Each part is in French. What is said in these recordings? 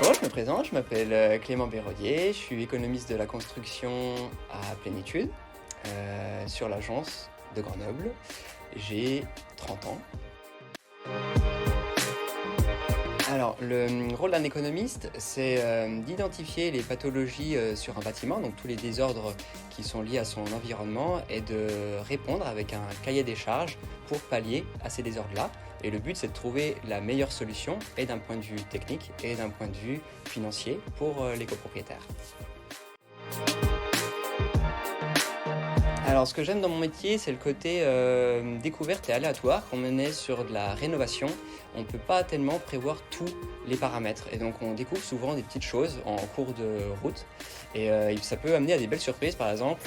Bon, je me présente, je m'appelle Clément Béraudier, je suis économiste de la construction à Plénitude, sur l'agence de Grenoble. J'ai 30 ans. Alors, le rôle d'un économiste, c'est d'identifier les pathologies sur un bâtiment, donc tous les désordres qui sont liés à son environnement, et de répondre avec un cahier des charges pour pallier à ces désordres-là. Et le but, c'est de trouver la meilleure solution, et d'un point de vue technique, et d'un point de vue financier, pour les copropriétaires. Alors, ce que j'aime dans mon métier, c'est le côté découverte et aléatoire. Quand on est sur de la rénovation, on ne peut pas tellement prévoir tous les paramètres. Et donc, on découvre souvent des petites choses en cours de route. Et ça peut amener à des belles surprises. Par exemple,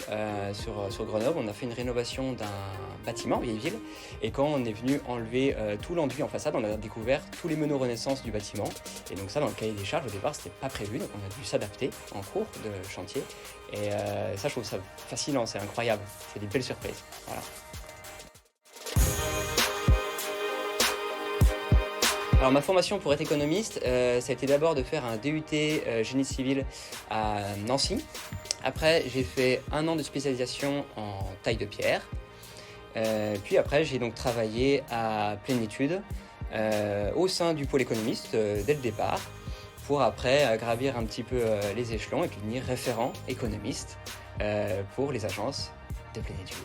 sur Grenoble, on a fait une rénovation d'un bâtiment, vieille ville. Et quand on est venu enlever tout l'enduit en façade, on a découvert tous les meneaux Renaissance du bâtiment. Et donc ça, dans le cahier des charges, au départ, c'était pas prévu. Donc on a dû s'adapter en cours de chantier. Et ça, je trouve ça fascinant, c'est incroyable. C'est des belles surprises. Voilà. Alors ma formation pour être économiste, ça a été d'abord de faire un DUT génie civil à Nancy. Après, j'ai fait 1 an de spécialisation en taille de pierre. Puis après, j'ai donc travaillé à Plénitude au sein du pôle économiste dès le départ, pour après gravir un petit peu les échelons et puis devenir référent économiste pour les agences de Plénitude.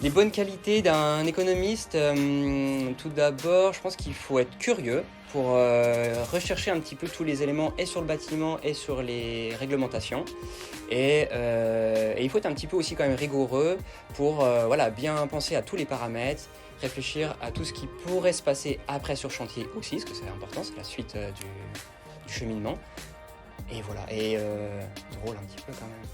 Les bonnes qualités d'un économiste, tout d'abord, je pense qu'il faut être curieux pour rechercher un petit peu tous les éléments et sur le bâtiment et sur les réglementations. Et il faut être un petit peu aussi quand même rigoureux pour bien penser à tous les paramètres, réfléchir à tout ce qui pourrait se passer après sur chantier aussi, parce que c'est important, c'est la suite du cheminement. Et voilà, et drôle un petit peu quand même.